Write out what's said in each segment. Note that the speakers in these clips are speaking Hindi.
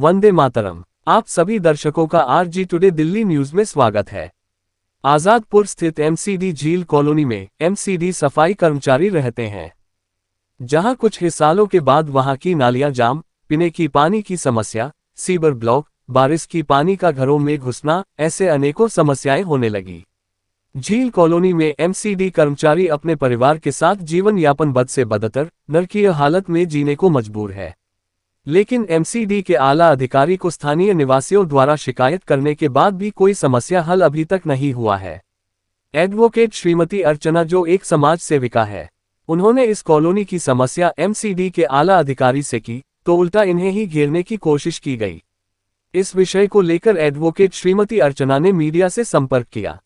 वंदे मातरम। आप सभी दर्शकों का आरजी टुडे दिल्ली न्यूज में स्वागत है। आजादपुर स्थित एमसीडी झील कॉलोनी में एमसीडी सफाई कर्मचारी रहते हैं, जहां कुछ ही सालों के बाद वहां की नालियां जाम, पीने की पानी की समस्या, सीवर ब्लॉक, बारिश की पानी का घरों में घुसना, ऐसे अनेकों समस्याएं होने लगी। झील कॉलोनी में एमसीडी कर्मचारी अपने परिवार के साथ जीवन यापन बद से बदतर, नरकीय हालत में जीने को मजबूर है। लेकिन एमसीडी के आला अधिकारी को स्थानीय निवासियों द्वारा शिकायत करने के बाद भी कोई समस्या हल अभी तक नहीं हुआ है। एडवोकेट श्रीमती अर्चना, जो एक समाज सेविका है, उन्होंने इस कॉलोनी की समस्या एमसीडी के आला अधिकारी से की तो उल्टा इन्हें ही घेरने की कोशिश की गई। इस विषय को लेकर एडवोकेट श्रीमती अर्चना ने मीडिया से संपर्क किया।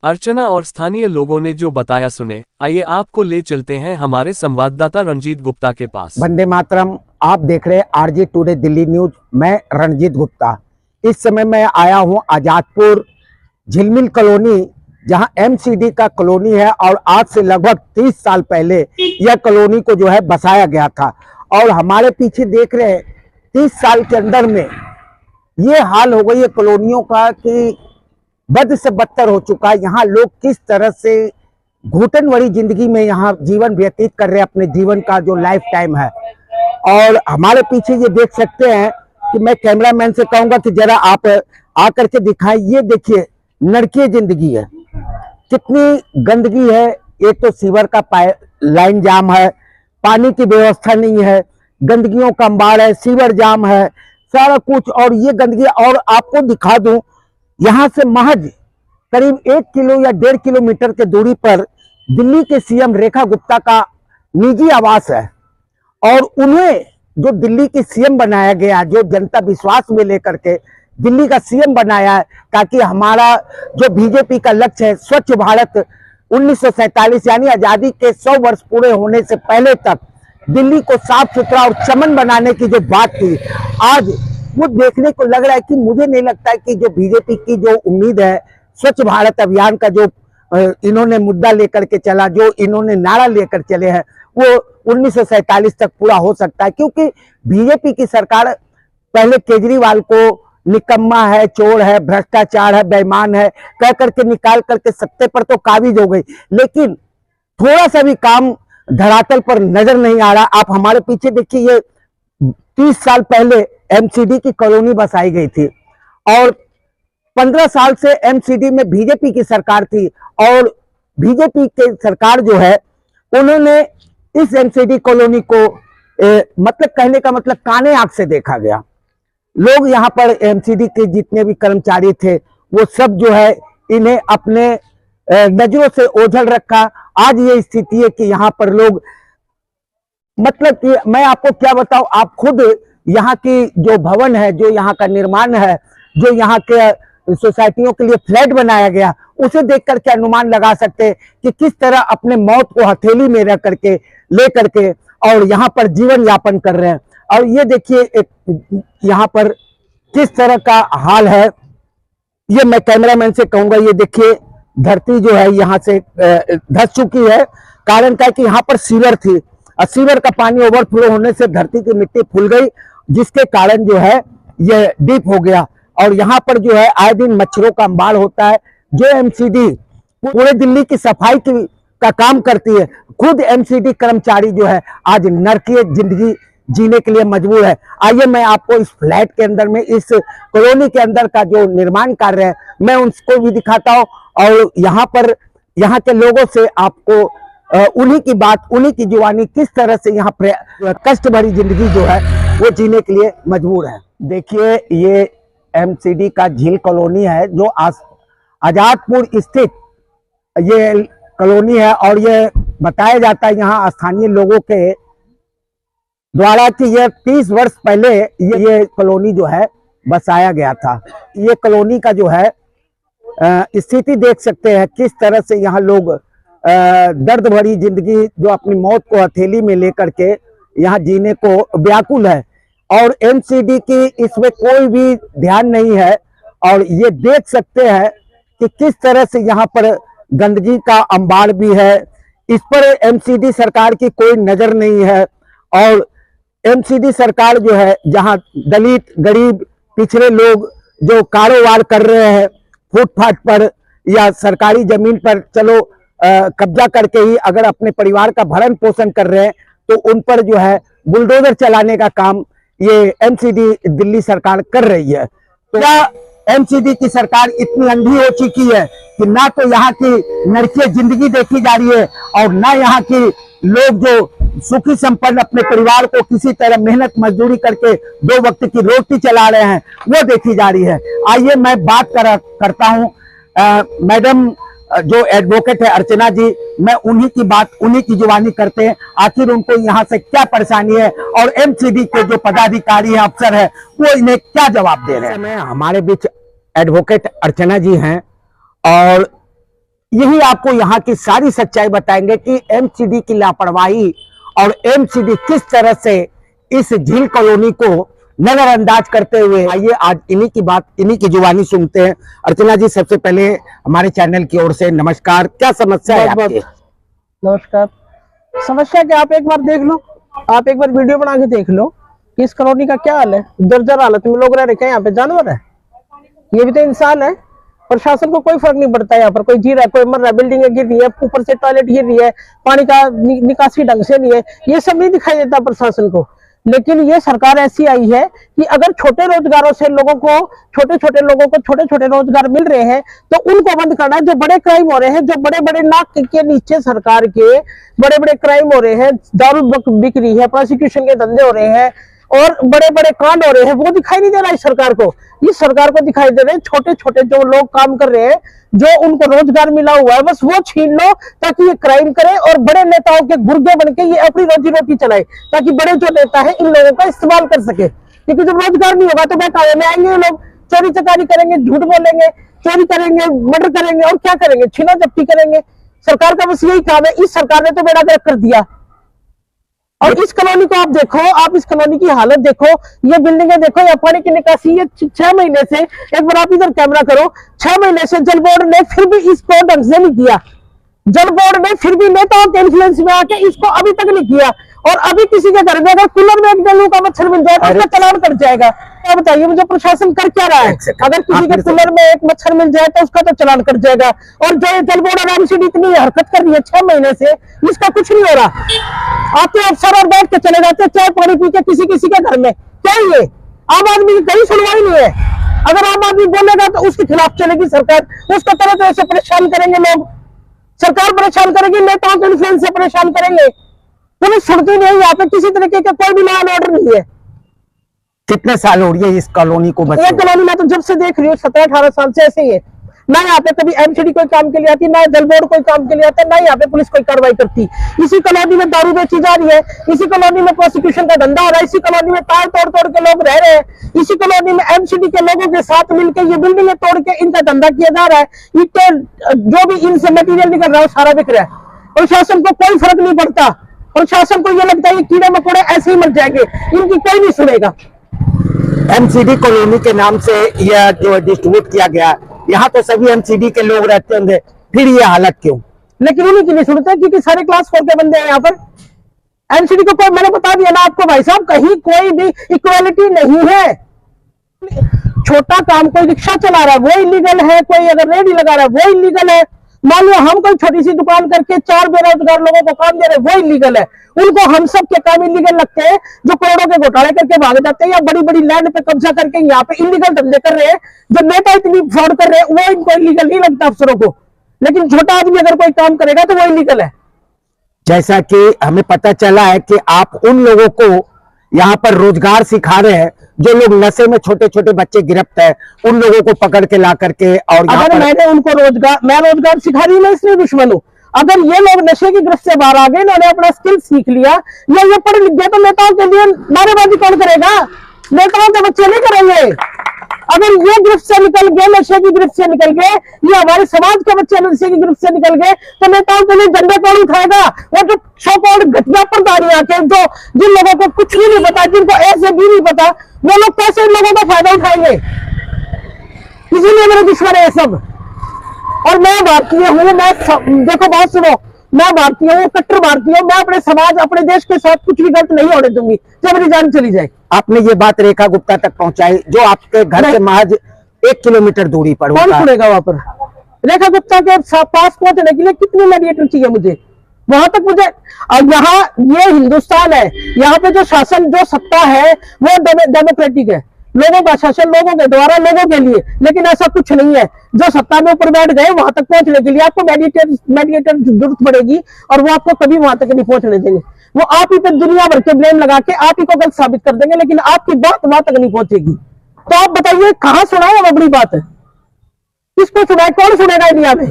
अर्चना और स्थानीय लोगों ने जो बताया सुने, आइए आपको ले चलते हैं हमारे संवाददाता रंजीत गुप्ता के पास। वंदे मातरम। आप देख रहे हैं आरजी टुडे दिल्ली न्यूज। मैं रंजीत गुप्ता। इस समय मैं आया हूं आजादपुर झिलमिल कॉलोनी, जहां एमसीडी का कॉलोनी है और आज से लगभग 30 साल पहले यह कॉलोनी को जो है बसाया गया था। और हमारे पीछे देख रहे हैं 30 साल के अंदर में ये हाल हो गई है कॉलोनियों का कि बद से बदतर हो चुका है। यहाँ लोग किस तरह से घुटन भरी जिंदगी में यहाँ जीवन व्यतीत कर रहे हैं, अपने जीवन का जो लाइफ टाइम है। और हमारे पीछे ये देख सकते हैं कि मैं कैमरामैन से कहूंगा कि जरा आप आकर के दिखाएं। ये देखिए नरकीय जिंदगी है, कितनी गंदगी है। एक तो सीवर का लाइन जाम है, पानी की व्यवस्था नहीं है, गंदगियों का अंबार है, सीवर जाम है, सारा कुछ। और ये गंदगी, और आपको दिखा दूं, यहाँ से महज करीब 1 किलो या 1.5 किलोमीटर के दूरी पर दिल्ली के सीएम रेखा गुप्ता का निजी आवास है। और उन्हें जो दिल्ली की सीएम बनाया गया, जो जनता विश्वास में लेकर के दिल्ली का सीएम बनाया है, ताकि हमारा जो बीजेपी का लक्ष्य है स्वच्छ भारत 1947 यानी आजादी के 100 वर्ष पूरे होने से पहले तक दिल्ली को साफ सुथरा और चमन बनाने की जो बात थी, आज वो देखने को लग रहा है कि मुझे नहीं लगता है कि जो बीजेपी की जो उम्मीद है स्वच्छ भारत अभियान का जो इन्होंने मुद्दा लेकर के चला, जो इन्होंने नारा लेकर चले हैं, वो 1947 तक पूरा हो सकता है। क्योंकि बीजेपी की सरकार पहले केजरीवाल को निकम्मा है, चोर है, भ्रष्टाचार है, बेईमान है कह करके निकाल करके सत्ते पर तो काबिज हो गई, लेकिन थोड़ा सा भी काम धरातल पर नजर नहीं आ रहा। आप हमारे पीछे देखिए, ये 30 साल पहले एमसीडी की कॉलोनी बसाई गई थी और 15 साल से एमसीडी में बीजेपी की सरकार थी। और बीजेपी की सरकार जो है, उन्होंने इस एमसीडी कॉलोनी को मतलब कहने का मतलब काने आंख से देखा गया। लोग यहाँ पर एमसीडी के जितने भी कर्मचारी थे, वो सब जो है इन्हें अपने नजरों से ओझल रखा। आज ये स्थिति है कि यहाँ पर लोग, मतलब कि मैं आपको क्या बताऊं, आप खुद यहाँ की जो भवन है, जो यहाँ का निर्माण है, जो यहाँ के सोसाइटियों के लिए फ्लैट बनाया गया, उसे देख करके अनुमान लगा सकते हैं कि किस तरह अपने मौत को हथेली में रख करके ले करके और यहाँ पर जीवन यापन कर रहे हैं। और ये देखिए यहाँ पर किस तरह का हाल है, ये मैं कैमरामैन से कहूंगा। ये देखिए धरती जो है यहाँ से धंस चुकी है। कारण क्या है कि यहाँ पर सीवर थी और सीवर का पानी ओवरफ्लो होने से धरती की मिट्टी फूल गई, जिसके कारण जो है ये डीप हो गया। और यहाँ पर जो है आए दिन मच्छरों का अंबार होता है। जो एमसीडी पूरे दिल्ली की सफाई का काम करती है, खुद एमसीडी कर्मचारी जो है आज नरकीय जिंदगी जीने के लिए मजबूर है। आइए मैं आपको इस फ्लैट के अंदर में, इस कॉलोनी के अंदर का जो निर्माण कार्य है, मैं उसको भी दिखाता हूँ। और यहाँ पर यहाँ के लोगों से आपको उन्हीं की बात, उन्हीं की जुबानी, किस तरह से यहाँ कष्ट भरी जिंदगी जो है वो जीने के लिए मजबूर है। देखिए ये एमसीडी का झील कॉलोनी है, जो आजादपुर स्थित ये कॉलोनी है। और ये बताया जाता है यहाँ स्थानीय लोगों के द्वारा कि ये 30 वर्ष पहले ये कॉलोनी जो है बसाया गया था। ये कॉलोनी का जो है स्थिति देख सकते हैं, किस तरह से यहाँ लोग दर्द भरी जिंदगी, जो अपनी मौत को हथेली में लेकर के यहाँ जीने को व्याकुल है। और एमसीडी की इसमें कोई भी ध्यान नहीं है। और ये देख सकते हैं कि किस तरह से यहाँ पर गंदगी का अंबार भी है, इस पर एमसीडी सरकार की कोई नजर नहीं है। और एमसीडी सरकार जो है, जहां दलित, गरीब, पिछड़े लोग जो कारोबार कर रहे हैं फुटपाथ पर या सरकारी जमीन पर, चलो कब्जा करके ही अगर अपने परिवार का भरण पोषण कर रहे हैं, तो उन पर जो है बुलडोजर चलाने का काम ये एमसीडी दिल्ली सरकार कर रही है। तो क्या एमसीडी की सरकार इतनी अंधी हो चुकी है कि ना तो यहाँ की नरकीय जिंदगी देखी जा रही है और ना यहाँ की लोग जो सुखी संपन्न अपने परिवार को किसी तरह मेहनत मजदूरी करके 2 वक्त की रोटी चला रहे हैं वो देखी जा रही है। आइए मैं बात करता हूँ मैडम जो एडवोकेट है अर्चना जी, मैं उन्हीं की जुबानी करते हैं, आखिर उनको यहाँ से क्या परेशानी है और एमसीडी के जो पदाधिकारी है, अफसर है, वो इन्हें क्या जवाब दे रहे हैं। हमारे बीच एडवोकेट अर्चना जी हैं और यही आपको यहाँ की सारी सच्चाई बताएंगे कि एमसीडी की लापरवाही और एमसीडी किस तरह से इस झील कॉलोनी को नजरअंदाज करते हुए। आइए आज इन्हीं की जुबानी सुनते हैं। अर्चना जी, सबसे पहले हमारे चैनल की ओर से नमस्कार। क्या समस्या है आपकी? नमस्कार। समस्या क्या, आप एक बार देख लो, आप एक बार वीडियो बना के देख लो कि इस कॉलोनी का क्या हाल है। जर्जर हालत में लोग रह रहे हैं, यहाँ पे जानवर है, ये भी तो इंसान है। प्रशासन को कोई फर्क नहीं पड़ता, यहाँ पर कोई जी रहा है, कोई मर रहा है, बिल्डिंगें गिर रही है, ऊपर से टॉयलेट गिर रही है, पानी का निकासी ढंग से नहीं है, ये सब नहीं दिखाई देता प्रशासन को। लेकिन ये सरकार ऐसी आई है कि अगर छोटे रोजगारों से लोगों को छोटे छोटे रोजगार मिल रहे हैं तो उनको बंद करना है। जो बड़े क्राइम हो रहे हैं, जो बड़े बड़े नाक के नीचे सरकार के बड़े बड़े क्राइम हो रहे हैं, दारू बिक रही है, प्रोसिक्यूशन के धंधे हो रहे हैं और बड़े बड़े कांड हो रहे हैं, वो दिखाई नहीं दे रहा है इस सरकार को। इस सरकार को दिखाई दे रहे हैं छोटे छोटे जो लोग काम कर रहे हैं, जो उनको रोजगार मिला हुआ है, बस वो छीन लो ताकि ये क्राइम करे और बड़े नेताओं के गुर्गे बन के ये अपनी रोजी रोटी चलाए, ताकि बड़े जो नेता है इन लोगों का इस्तेमाल कर सके। क्योंकि जब रोजगार नहीं होगा तो बहकावे में आएंगे लोग, चोरी चकारी करेंगे, झूठ बोलेंगे, चोरी करेंगे, मर्डर करेंगे और क्या करेंगे, छीना जब्ती करेंगे। सरकार का बस यही काम है। इस सरकार ने तो बेड़ा गर्क कर दिया। और इस कॉलोनी को आप देखो, आप इस कॉलोनी की हालत देखो, ये बिल्डिंगें देखो, या पानी की निकासी, ये 6 महीने से, एक बार आप इधर कैमरा करो, 6 महीने से जल बोर्ड ने फिर भी इसको ढंग से नहीं किया। जल बोर्ड ने फिर भी नेताओं के इन्फ्लुएंस में आके इसको अभी तक नहीं किया। और अभी किसी के घर में अगर कूलर में एक डेंगू का मच्छर मिल जाए तो उसका चालान कट जाएगा। क्या बताइए मुझे प्रशासन कर क्या रहा है? अगर किसी के कूलर में एक मच्छर मिल जाए तो उसका तो चालान कट जाएगा। और जो जल बोर्ड आराम से इतनी हरकत कर रही है 6 महीने से, इसका कुछ नहीं हो रहा। आते अफसर और बैठ के चले जाते चाय पानी पी के किसी के घर में। क्या ये आम आदमी की कहीं सुनवाई नहीं है। अगर आम आदमी बोलेगा तो उसके खिलाफ चलेगी सरकार, उसको तरह तरह से परेशान करेंगे लोग, सरकार परेशान करेगी, नेताओं के इन्फ्लुएंस से परेशान करेंगे। पुलिस सुनती नहीं, यहाँ पे किसी तरीके का कोई भी लॉ एंड ऑर्डर नहीं है। कितने साल हो रही है इस कॉलोनी को? ये कॉलोनी मैं तो जब से देख रही हूँ 17-18 साल से ऐसे ही है। ना यहाँ पे कभी एमसीडी कोई काम के लिए आती, ना जल बोर्ड कोई काम के लिए आता, ना यहाँ पे पुलिस कोई कार्रवाई करती। इसी कॉलोनी में दारू बेची जा रही है, इसी कॉलोनी में प्रोसिक्यूशन का धंधा हो रहा है, इसी कॉलोनी में तार तोड़ के लोग रह रहे हैं, इसी कॉलोनी में एमसीडी के लोगों के साथ मिलकर ये बिल्डिंगें तोड़ के इनका धंधा किया जा रहा है। जो भी इनसे मटीरियल निकल रहा है वो सारा बिक रहा है। प्रशासन को कोई फर्क नहीं पड़ता। प्रशासन को ये लगता है ये कीड़े मकोड़े ऐसे ही मर जाएंगे, इनकी कोई नहीं सुनेगा। एमसीडी कॉलोनी के नाम से यह जो डिस्ट्रीब्यूट किया गया, यहाँ तो सभी एमसीडी के लोग रहते होंगे, फिर ये हालत क्यों? लेकिन उन्हीं की नहीं सुनते क्योंकि सारे क्लास 4 के बंदे हैं यहाँ पर। एमसीडी को कोई, मैंने बता दिया ना आपको भाई साहब, कहीं कोई भी इक्वालिटी नहीं है। छोटा काम कोई रिक्शा चला रहा है वो इलीगल है, कोई अगर रेडी लगा रहा है वो इलीगल है। मान लो हम कोई छोटी सी दुकान करके 4 बेरोजगार लोगों को काम दे रहे हैं वो इलीगल है। उनको हम सब के काम इलीगल लगते हैं। जो करोड़ों के घोटाले करके भाग जाते हैं या बड़ी बड़ी लैंड पे कब्जा करके यहाँ पे इलीगल धंधे कर रहे हैं, जो नेता इतनी फ्रॉड कर रहे हैं, वो इनको इलीगल नहीं लगता अफसरों को। लेकिन छोटा आदमी अगर कोई काम करेगा तो वो इलीगल है। जैसा कि हमें पता चला है कि आप उन लोगों को यहाँ पर रोजगार सिखा रहे हैं जो लोग नशे में छोटे छोटे बच्चे गिरफ्त है, उन लोगों को पकड़ के ला करके। और अगर मैंने उनको मैं रोजगार सिखा रही हूँ, मैं इसलिए दुश्मन हूँ। अगर ये लोग नशे की गिरफ्त से बाहर आ गए, इन्होंने अपना स्किल सीख लिया या ये पढ़ लिख गया, तो नेताओं के लिए नारेबाजी कौन करेगा? नेताओं के बच्चे नहीं करेंगे। अगर ये गिरफ्त से निकल गए, नशे की गिरफ्त से निकल गए, ये हमारे समाज के बच्चे नशे की गिरफ्त से निकल गए, तो नेताओं के लिए झंडा कौन उठाएगा? वो जो सो कॉल्ड घटिया प्रधानी आके जो जिन लोगों को कुछ भी नहीं पता, जिनको ऐसे भी नहीं पता, वो लोग कैसे इन लोगों का फायदा उठाएंगे? इसीलिए मेरे दुश्मन है ये सब। और मैं भारतीय हूँ, मैं देखो बात सुनो, मैं भारतीय हूँ, कट्टर भारतीय हूँ, मैं अपने समाज अपने देश के साथ कुछ भी गलत नहीं होने दूंगी, जब मेरी जान चली जाए। आपने ये बात रेखा गुप्ता तक पहुंचाई जो आपके घर से महज 1 किलोमीटर दूरी पर कौन होता है। सुनेगा वहां पर? रेखा गुप्ता के पास पहुंचने के लिए कितनी मीडिएटर चाहिए मुझे वहां तक मुझे? और यहाँ ये हिंदुस्तान है, यहाँ पे जो शासन जो सत्ता है वो डेमोक्रेटिक है, लोगों का शासन लोगों के द्वारा लोगों के लिए, लेकिन ऐसा कुछ नहीं है। जो सत्ता में ऊपर बैठ गए वहां तक पहुंचने के लिए आपको मेडिएटर जरूरत पड़ेगी और वो आपको कभी वहां तक नहीं पहुंचने देंगे। वो आप ही पे दुनिया भर के ब्लेम लगा के आप ही को गलत साबित कर देंगे, लेकिन आपकी बात वहां तक नहीं पहुंचेगी। तो आप बताइए कहां सुनाए वो बड़ी बात है, किसको सुनाए, कौन सुनेगा इंडिया में?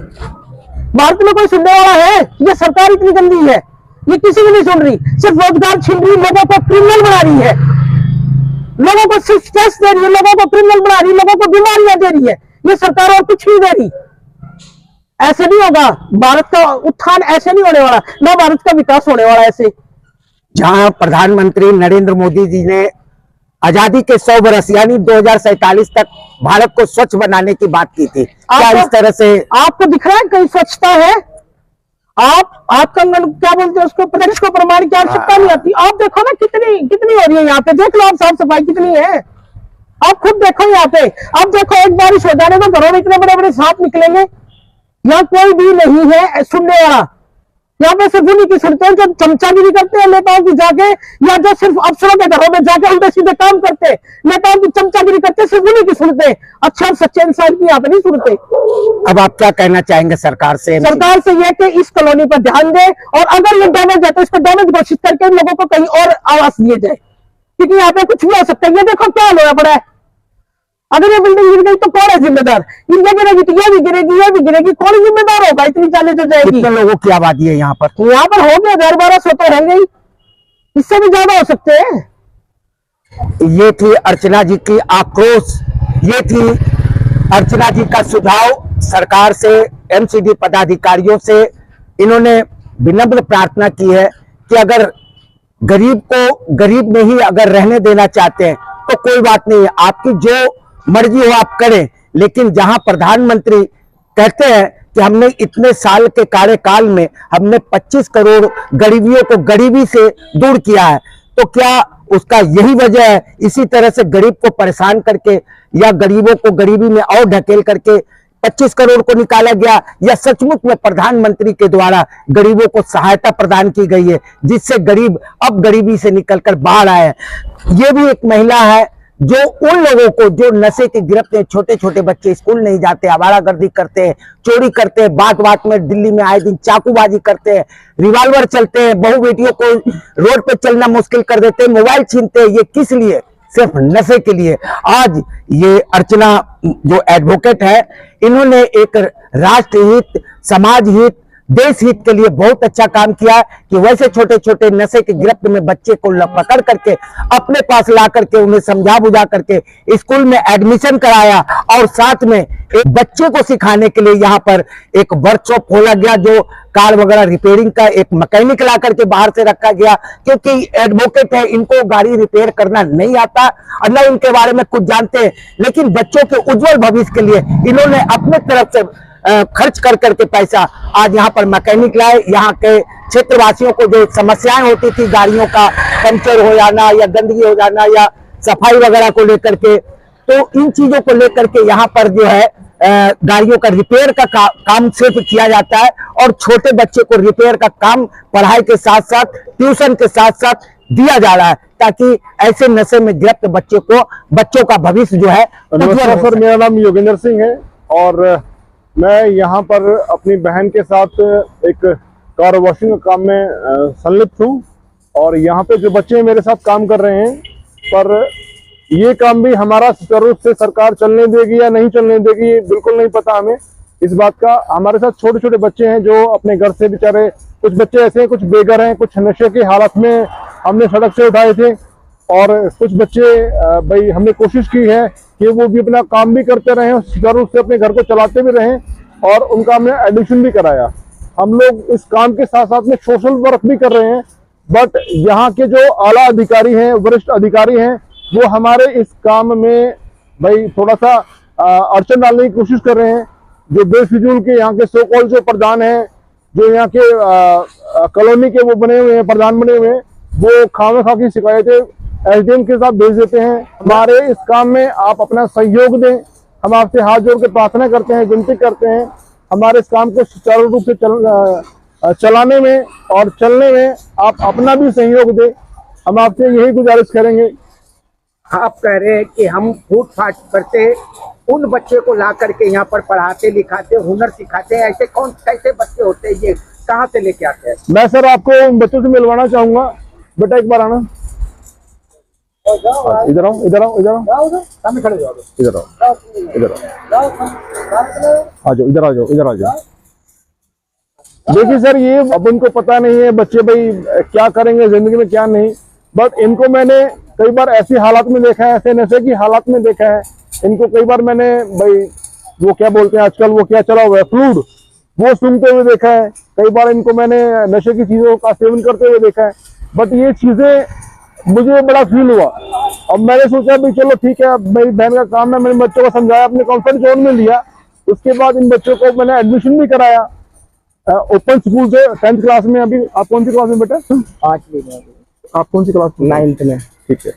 भारत में कोई सुनने वाला है? ये सरकार इतनी गंदी है, ये किसी भी नहीं सुन रही, सिर्फ रोजगार छीन रही, लोगों को क्रिमिनल बना रही है, लोगों को सिर्फ स्ट्रेस दे रही है, लोगों को क्रिमिनल बना रही है, लोगों को बीमारियां दे रही है ये सरकार, और कुछ नहीं दे रही। ऐसे नहीं होगा, भारत का उत्थान ऐसे नहीं होने वाला, ना भारत का विकास होने वाला ऐसे। जहां प्रधानमंत्री नरेंद्र मोदी जी ने आजादी के 100 बरस यानी 2047 तक भारत को स्वच्छ बनाने की बात की थी, क्या इस तरह से आपको दिख रहा है कहीं स्वच्छता है? आप कंगन क्या बोलते हैं उसको, प्रदेश को प्रमाण की आवश्यकता नहीं आती। आप देखो ना कितनी हो रही है यहाँ पे, देख लो आप साफ सफाई कितनी है, आप खुद देखो यहाँ पे। आप देखो एक बारिश हो जाने तो घरों में इतने बड़े बड़े सांप निकलेंगे, यहाँ कोई भी नहीं है सुनने वाला। यहाँ पे सिर्फ उन्हीं की सुनते हैं जो चमचागिरी करते हैं नेताओं की जाके, या जो सिर्फ अफसरों के घरों में जाके उल्टे सीधे काम करते हैं, नेताओं की चमचागिरी करते, सिर्फ उन्हीं की सुनते हैं, अच्छे और सच्चे इंसान की यहाँ पे नहीं सुनते। अब आप क्या कहना चाहेंगे सरकार से? सरकार से यह कि इस कॉलोनी पर ध्यान दे, और अगर ये डैमेज है तो इसको डैमेज घोषित करके इन लोगों को कहीं और आवास दिए जाए, क्योंकि यहाँ पे कुछ भी हो सकता है। ये देखो क्या लोया पड़ा है, अगर ये बिल्डिंग गिर गई तो कौन है जिम्मेदार? ये गिरेगी तो ये भी गिरेगी, कौन जिम्मेदार होगा? इतनी चालीस हो जाएगी। कितने लोगों की आबादी है यहाँ पर? यहाँ पर हो गया 1000-1200 तो रहेंगे ही, इससे भी ज्यादा हो सकते हैं। ये थी अर्चना जी की आक्रोश, ये थी अर्चना जी का सुझाव सरकार से, एमसीडी पदाधिकारियों से। इन्होंने विनम्र प्रार्थना की है कि अगर गरीब को गरीब में ही अगर रहने देना चाहते हैं तो कोई बात नहीं है, आपकी जो मर्जी हो आप करें, लेकिन जहां प्रधानमंत्री कहते हैं कि हमने इतने साल के कार्यकाल में हमने 25 करोड़ गरीबियों को गरीबी से दूर किया है, तो क्या उसका यही वजह है इसी तरह से गरीब को परेशान करके या गरीबों को गरीबी में और ढकेल करके 25 करोड़ को निकाला गया, या सचमुच में प्रधानमंत्री के द्वारा गरीबों को सहायता प्रदान की गई है जिससे गरीब अब गरीबी से निकलकर बाहर आए हैं? ये भी एक महिला है जो उन लोगों को जो नशे की गिरफ्त में, छोटे छोटे बच्चे स्कूल नहीं जाते, आवारागर्दी करते हैं, चोरी करते हैं, बात बात में दिल्ली में आए दिन चाकूबाजी करते हैं, रिवॉल्वर चलते हैं, बहू बेटियों को रोड पे चलना मुश्किल कर देते हैं, मोबाइल छीनते हैं, ये किस लिए? सिर्फ नशे के लिए। आज ये अर्चना जो एडवोकेट है, इन्होंने एक राष्ट्रहित, समाज हित, देश हित के लिए बहुत अच्छा काम किया कि वैसे छोटे छोटे नशे की गिरफ्त में बच्चे को पकड़ करके अपने पास ला करके उन्हें समझा बुझा करके स्कूल में एडमिशन कराया, और साथ में एक बच्चे को सिखाने के लिए यहाँ पर एक वर्कशॉप खोला गया, जो कार वगैरह रिपेयरिंग का एक मैकेनिक ला करके बाहर से रखा गया, क्योंकि एडवोकेट है, इनको गाड़ी रिपेयर करना नहीं आता और न इनके बारे में कुछ जानते हैं, लेकिन बच्चों के उज्जवल भविष्य के लिए इन्होंने अपने तरफ से खर्च कर करके पैसा आज यहाँ पर मैकेनिक लाए। यहाँ के क्षेत्रवासियों को जो समस्याएं होती थी, गाड़ियों का पंचर हो जाना या गंदगी हो जाना या सफाई वगैरह को लेकर के, तो इन चीजों को लेकर के यहाँ पर जो है गाड़ियों का रिपेयर का काम सिर्फ किया जाता है, और छोटे बच्चे को रिपेयर का काम पढ़ाई के साथ साथ, ट्यूशन के साथ साथ दिया जा रहा है, ताकि ऐसे नशे में गिरफ्त बच्चों का भविष्य जो है। नमस्कार सर, मेरा नाम योगेंद्र सिंह है और मैं यहाँ पर अपनी बहन के साथ एक कार वॉशिंग का काम में संलिप्त हूँ, और यहाँ पे जो बच्चे मेरे साथ काम कर रहे हैं, पर ये काम भी हमारा सुचारू रूप से सरकार चलने देगी या नहीं चलने देगी बिल्कुल नहीं पता हमें इस बात का। हमारे साथ छोटे छोटे बच्चे हैं जो अपने घर से बेचारे, कुछ बच्चे ऐसे हैं, कुछ बेघर हैं, कुछ नशे की हालत में हमने सड़क से उठाए थे, और कुछ बच्चे भाई हमने कोशिश की है कि वो भी अपना काम भी करते रहें, सुचारू रूप से अपने घर को चलाते भी रहें, और उनका हमने एडमिशन भी कराया। हम लोग इस काम के साथ साथ में सोशल वर्क भी कर रहे हैं, बट यहाँ के जो आला अधिकारी हैं, वरिष्ठ अधिकारी हैं, वो हमारे इस काम में भाई थोड़ा सा अड़चन डालने की कोशिश कर रहे हैं। जो बेफिजूल के यहाँ के सो कॉल जो प्रधान हैं, जो यहाँ के कॉलोनी के वो बने हुए हैं, प्रधान बने हुए हैं, वो खामखा की शिकायतें एसडीएम के साथ भेज देते हैं। हमारे इस काम में आप अपना सहयोग दें, हम आपसे हाथ जोड़ के प्रार्थना करते हैं, विनती करते हैं। हमारे इस काम को सुचारू रूप से चलाने में और चलने में आप अपना भी सहयोग दें, हम आपसे यही गुजारिश करेंगे। आप कह रहे हैं कि हम फूट-फाट करते उन बच्चे को ला करके यहाँ पर पढ़ाते लिखाते हुनर सिखाते हैं, ऐसे कौन कैसे बच्चे होते हैं, ये कहाँ से लेके आते हैं? मैं सर आपको उन बच्चों से मिलवाना चाहूंगा। बेटा एक बार आना, इधर आओ, इधर आओ, इधर आओ, सामने खड़े जाओ, इधर आओ, इधर आओ, आ जाओ, इधर आ जाओ, इधर आ जाओ। देखिए सर, ये अब उनको पता नहीं है बच्चे भाई क्या करेंगे जिंदगी में क्या नहीं, बट इनको मैंने कई बार ऐसी हालात में देखा है, ऐसे नशे की हालात में देखा है इनको। कई बार मैंने भाई वो क्या बोलते हैं आजकल, वो क्या चला हुआ है फ्लूड, वो सूंघते हुए देखा है। कई बार इनको मैंने नशे की चीजों का सेवन करते हुए देखा है। बट ये चीजें मुझे बड़ा फील हुआ। अब मैंने सोचा भी चलो ठीक है, मेरी बहन का काम है, मैंने बच्चों को समझाया, अपने कॉन्फ्रेंस जोन में लिया। उसके बाद इन बच्चों को मैंने एडमिशन भी कराया ओपन स्कूल से 10th क्लास में। अभी आप कौन सी क्लास में बेटा? 8वीं में। आप कौन सी क्लास में? 9th में। ठीक है।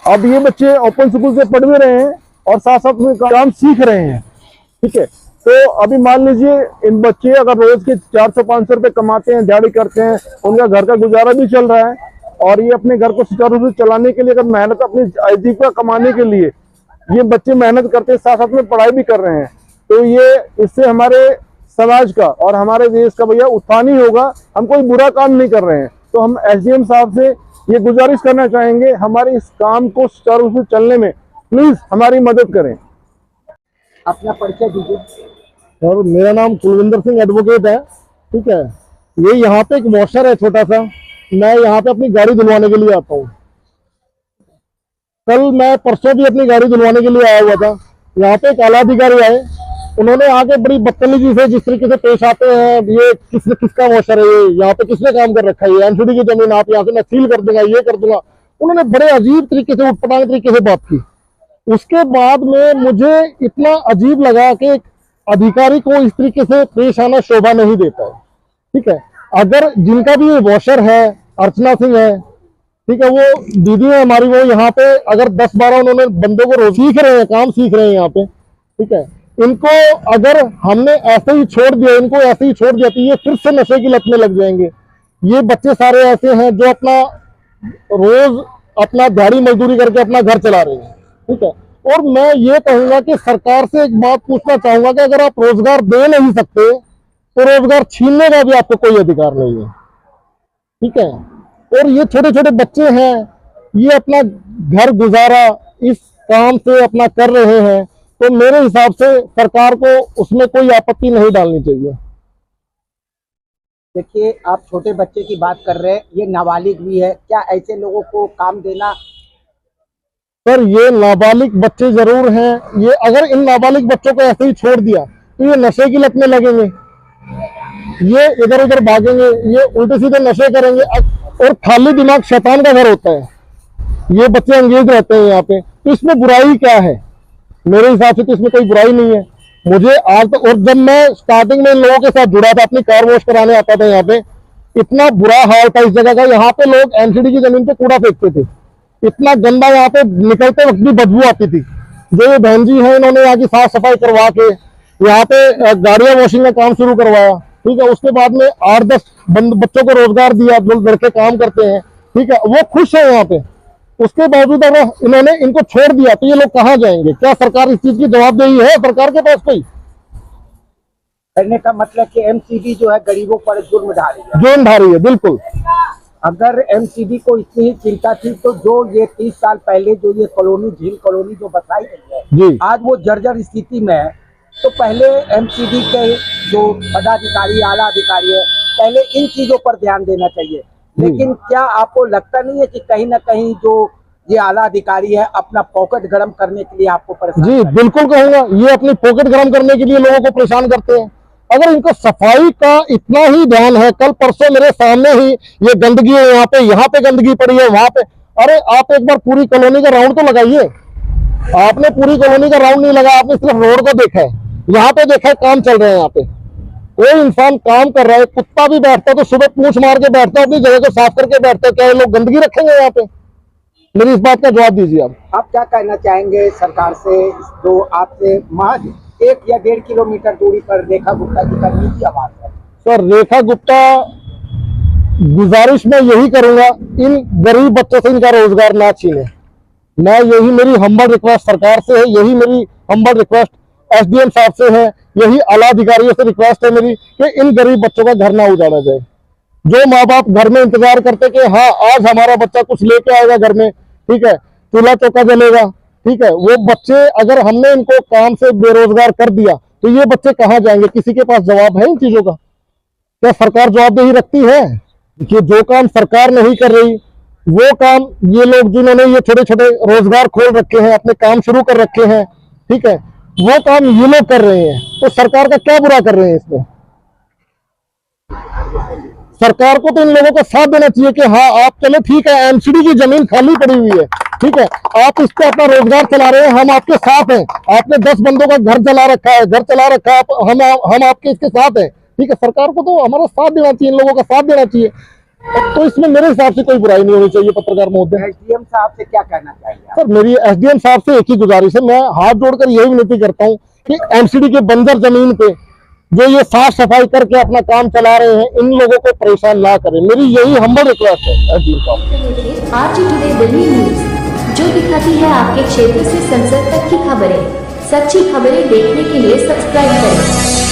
अब ये बच्चे ओपन स्कूल से पढ़ भी रहे हैं और साथ साथ में काम सीख रहे हैं। ठीक है, तो अभी मान लीजिए इन बच्चे अगर रोज के 400-500 रुपए कमाते हैं, दिहाड़ी करते हैं, उनका घर का गुजारा भी चल रहा है, और ये अपने घर को सुचारू रूप से चलाने के लिए अगर मेहनत अपनी आजीविका कमाने के लिए ये बच्चे मेहनत करते हैं, साथ साथ में पढ़ाई भी कर रहे हैं, तो ये इससे हमारे समाज का और हमारे देश का भैया उत्थान ही होगा। हम कोई बुरा काम नहीं कर रहे हैं। तो हम एसडीएम साहब से ये गुजारिश करना चाहेंगे, हमारे इस काम को सुचारू रूप से चलने में प्लीज हमारी मदद करें। अपना परिचय दीजिए। और मेरा नाम कुलविंदर सिंह एडवोकेट है। ठीक है, ये यहाँ पे एक वॉशर है छोटा सा, मैं यहाँ पे अपनी गाड़ी धुलवाने के लिए आता हूँ। कल मैं परसों भी अपनी गाड़ी धुलवाने के लिए आया हुआ था। यहाँ पे एक आला अधिकारी आए, उन्होंने आके बड़ी बदतमीजी से जिस तरीके से पेश आते हैं, ये किसका वॉशर है, ये यहाँ पे किसने काम कर रखा है, ये एमसीडी की जमीन आप यहाँ से मैं सील कर दूंगा, ये कर दूंगा। उन्होंने बड़े अजीब तरीके से उटपटांग तरीके से बात की। उसके बाद में मुझे इतना अजीब लगा कि अधिकारी को इस तरीके से पेश आना शोभा नहीं देता है। ठीक है, अगर जिनका भी ये वॉशर है, अर्चना सिंह है, ठीक है, वो दीदी है हमारी, वो यहाँ पे अगर 10-12 उन्होंने बंदों को रोज सीख रहे हैं, काम सीख रहे हैं यहाँ पे। ठीक है, इनको अगर हमने ऐसे ही छोड़ दिया, इनको ऐसे ही छोड़ दिया तो ये फिर से नशे की लत में लग जाएंगे। ये बच्चे सारे ऐसे हैं जो अपना रोज अपना दिहाड़ी मजदूरी करके अपना घर चला रहे हैं। ठीक है, और मैं ये कहूंगा कि सरकार से एक बात पूछना चाहूंगा कि अगर आप रोजगार दे नहीं सकते तो रोजगार छीनने का भी आपको कोई अधिकार नहीं है। ठीक है, और ये छोटे छोटे बच्चे हैं, ये अपना घर गुजारा इस काम से अपना कर रहे हैं, तो मेरे हिसाब से सरकार को उसमें कोई आपत्ति नहीं डालनी चाहिए। देखिए, आप छोटे बच्चे की बात कर रहे हैं, ये नाबालिग भी है, क्या ऐसे लोगों को काम देना? सर, ये नाबालिग बच्चे जरूर हैं। ये अगर इन नाबालिग बच्चों को ऐसे ही छोड़ दिया तो ये नशे की लत में लगेंगे, ये इधर उधर भागेंगे, ये उल्टे सीधे नशे करेंगे। और खाली दिमाग शैतान का घर होता है, ये बच्चे अंगेज रहते हैं यहाँ पे। तो इसमें बुराई क्या है? मेरे हिसाब से तो इसमें कोई बुराई नहीं है। मुझे आज तो, और जब मैं स्टार्टिंग में इन लोगों के साथ जुड़ा था, अपनी कार वॉश कराने आता था यहाँ पे, इतना बुरा हाल था इस जगह का। यहाँ पे लोग एमसीडी की जमीन पे कूड़ा फेंकते थे, इतना गंदा, यहाँ पे निकलते वक्त भी बदबू आती थी। जो ये बहन जी हैं, इन्होंने यहाँ की साफ सफाई करवा के यहाँ पे गाड़ियां वॉशिंग का काम शुरू करवाया। ठीक है, उसके बाद में 8-10 बच्चों को रोजगार दिया, जो लड़के काम करते हैं। ठीक है, वो खुश है यहाँ पे। उसके बावजूद अगर इन्होंने इनको छोड़ दिया तो ये लोग कहाँ जाएंगे? क्या सरकार इस चीज की जवाबदेही है सरकार के पास कोई? कहने का मतलब कि एमसीडी जो है गरीबों पर जुर्म ढा रही है। जुर्म ढा रही है, बिल्कुल। अगर एमसीडी को इतनी ही चिंता थी तो जो ये 30 साल पहले जो ये कॉलोनी, झील कॉलोनी जो बताई गई है जी, आज वो जर्जर स्थिति में है, तो पहले एमसीडी के जो पदाधिकारी, आला अधिकारी है, पहले इन चीजों पर ध्यान देना चाहिए। लेकिन क्या आपको लगता नहीं है कि कहीं ना कहीं जो ये आला अधिकारी है अपना पॉकेट गर्म करने के लिए आपको परेशान? जी, बिल्कुल कहूंगा, ये अपनी पॉकेट गर्म करने के लिए लोगों को परेशान करते हैं। अगर इनको सफाई का इतना ही ध्यान है, कल परसों मेरे सामने ही ये गंदगी है, यहाँ पे गंदगी पड़ी है, वहां पे, अरे आप एक बार पूरी कॉलोनी का राउंड तो लगाइए। आपने पूरी कॉलोनी का राउंड नहीं लगा, आपने सिर्फ रोड को देखा है, यहाँ पे देखा है काम चल रहे हैं यहाँ पे। कोई इंसान काम कर रहा है, कुत्ता भी बैठता है तो सुबह पूंछ मार के बैठता है, अपनी जगह को साफ करके बैठता है। क्या ये लोग गंदगी रखेंगे यहाँ पे? मेरी इस बात का जवाब दीजिए आप क्या कहना चाहेंगे सरकार से? जो आपसे महज 1 या 1.5 किलोमीटर दूरी पर रेखा गुप्ता जी का निजी आवास है। सर, रेखा गुप्ता, गुजारिश मैं यही करूंगा, इन गरीब बच्चों से इनका रोजगार ना छीने। मैं यही मेरी हम्बल रिक्वेस्ट सरकार से है, यही मेरी हम्बल रिक्वेस्ट एसडीएम साहब से है, यही आला अधिकारियों से रिक्वेस्ट है मेरी कि इन गरीब बच्चों का घर ना उजाड़ा जाए। जो माँ बाप घर में इंतजार करते कि हाँ आज हमारा बच्चा कुछ लेके आएगा घर में, ठीक है, चूल्हा चौका जलेगा, ठीक है, वो बच्चे अगर हमने इनको काम से बेरोजगार कर दिया तो ये बच्चे कहाँ जाएंगे? किसी के पास जवाब है इन चीजों का? क्या सरकार जवाबदेही रखती है? कि जो काम सरकार नहीं कर रही वो काम ये लोग जिन्होंने ये छोटे छोटे रोजगार खोल रखे हैं, अपने काम शुरू कर रखे हैं, ठीक है, वो काम ये लोग कर रहे हैं, तो सरकार का क्या बुरा कर रहे हैं इसमें? सरकार को तो इन लोगों का साथ देना चाहिए कि हाँ आप चलो ठीक है, एमसीडी की जमीन खाली पड़ी हुई है, ठीक है, आप इस पे अपना रोजगार चला रहे हैं, हम आपके साथ हैं। आपने 10 बंदों का घर चला रखा है, हम आपके इसके साथ हैं, ठीक है। सरकार को तो हमारा साथ देना चाहिए, इन लोगों का साथ देना चाहिए। तो इसमें मेरे हिसाब से कोई बुराई नहीं होनी चाहिए। पत्रकार महोदय, एसडीएम साहब से क्या कहना चाहिए? सर, मेरी एसडीएम साहब से एक ही गुजारिश है, मैं हाथ जोड़कर यही विनती करता हूँ कि एमसीडी के बंजर जमीन पे जो ये साफ सफाई करके अपना काम चला रहे हैं, इन लोगों को परेशान ना करें। मेरी यही हम्बल रिक्वेस्ट है एसडीएम साहब। आरजी टुडे दिल्ली न्यूज, जो दिखाती है आपके क्षेत्र से संसद तक की खबरें। सच्ची खबरें देखने के लिए सब्सक्राइब करें।